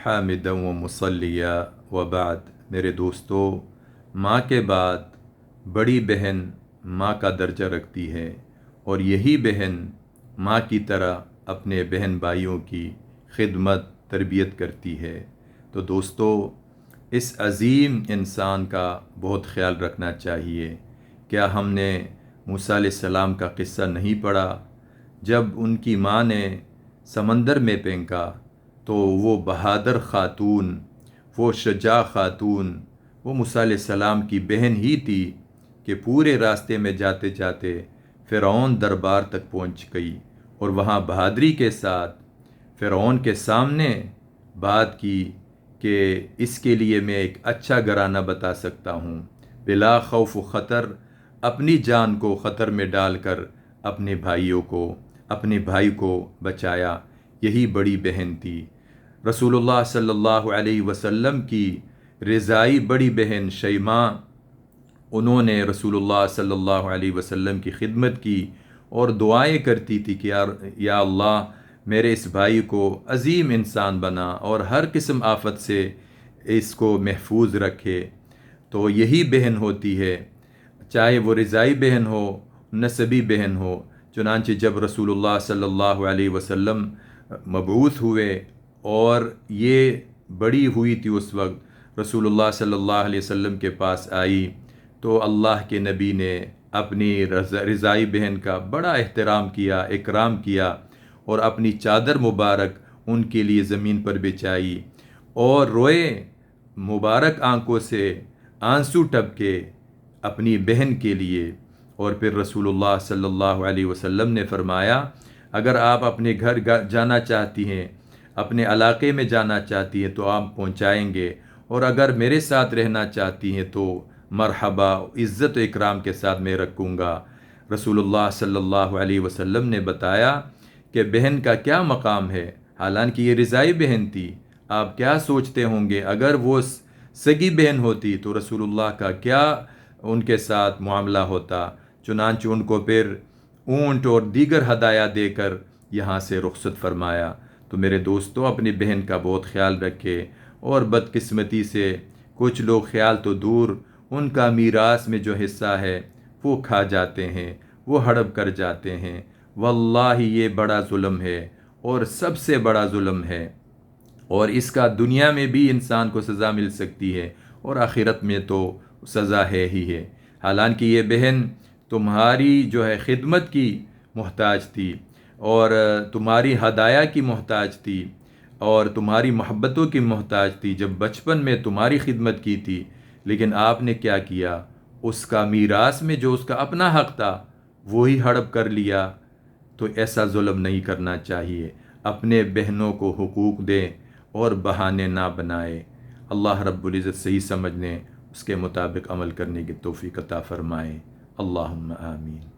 حامدا و مصلیہ وبعد۔ میرے دوستو، ماں کے بعد بڑی بہن ماں کا درجہ رکھتی ہے، اور یہی بہن ماں کی طرح اپنے بہن بھائیوں کی خدمت تربیت کرتی ہے۔ تو دوستو، اس عظیم انسان کا بہت خیال رکھنا چاہیے۔ کیا ہم نے موسیٰ علیہ السلام کا قصہ نہیں پڑھا؟ جب ان کی ماں نے سمندر میں پھینکا تو وہ بہادر خاتون، وہ شجاع خاتون، وہ موسیٰ علیہ السلام کی بہن ہی تھی کہ پورے راستے میں جاتے جاتے فرعون دربار تک پہنچ گئی، اور وہاں بہادری کے ساتھ فرعون کے سامنے بات کی کہ اس کے لیے میں ایک اچھا گھرانہ بتا سکتا ہوں۔ بلا خوف و خطر اپنی جان کو خطر میں ڈال کر اپنے بھائی کو بچایا۔ یہی بڑی بہن تھی۔ رسول اللہ صلی اللہ علیہ وسلم کی رضائی بڑی بہن شیماء، انہوں نے رسول اللہ صلی اللہ علیہ وسلم کی خدمت کی اور دعائیں کرتی تھی کہ یا اللہ میرے اس بھائی کو عظیم انسان بنا اور ہر قسم آفت سے اس کو محفوظ رکھے۔ تو یہی بہن ہوتی ہے، چاہے وہ رضائی بہن ہو، نسبی بہن ہو۔ چنانچہ جب رسول اللہ صلی اللہ علیہ وسلم مبعوث ہوئے اور یہ بڑی ہوئی تھی، اس وقت رسول اللہ صلی اللہ علیہ وسلم کے پاس آئی تو اللہ کے نبی نے اپنی رضائی بہن کا بڑا احترام کیا، اکرام کیا، اور اپنی چادر مبارک ان کے لیے زمین پر بچھائی اور روئے، مبارک آنکھوں سے آنسو ٹپکے اپنی بہن کے لیے۔ اور پھر رسول اللہ صلی اللہ علیہ وسلم نے فرمایا، اگر آپ اپنے گھر جانا چاہتی ہیں، اپنے علاقے میں جانا چاہتی ہیں تو آپ پہنچائیں گے، اور اگر میرے ساتھ رہنا چاہتی ہیں تو مرحبا، عزت و اکرام کے ساتھ میں رکھوں گا۔ رسول اللہ صلی اللہ علیہ وسلم نے بتایا کہ بہن کا کیا مقام ہے، حالانکہ یہ رضائی بہن تھی۔ آپ کیا سوچتے ہوں گے اگر وہ سگی بہن ہوتی تو رسول اللہ کا کیا ان کے ساتھ معاملہ ہوتا؟ چنانچہ ان کو پھر اونٹ اور دیگر ہدایہ دے کر یہاں سے رخصت فرمایا۔ تو میرے دوستو، اپنی بہن کا بہت خیال رکھے، اور بدقسمتی سے کچھ لوگ خیال تو دور، ان کا میراث میں جو حصہ ہے وہ کھا جاتے ہیں، وہ ہڑپ کر جاتے ہیں۔ واللہ یہ بڑا ظلم ہے، اور سب سے بڑا ظلم ہے، اور اس کا دنیا میں بھی انسان کو سزا مل سکتی ہے، اور آخرت میں تو سزا ہے ہی ہے۔ حالانکہ یہ بہن تمہاری جو ہے خدمت کی محتاج تھی، اور تمہاری ہدایہ کی محتاج تھی، اور تمہاری محبتوں کی محتاج تھی جب بچپن میں تمہاری خدمت کی تھی، لیکن آپ نے کیا کیا؟ اس کا میراث میں جو اس کا اپنا حق تھا وہی ہڑپ کر لیا۔ تو ایسا ظلم نہیں کرنا چاہیے۔ اپنے بہنوں کو حقوق دیں اور بہانے نہ بنائے۔ اللہ رب العزت صحیح سمجھنے، اس کے مطابق عمل کرنے کی توفیق عطا فرمائے۔ اللہم آمین۔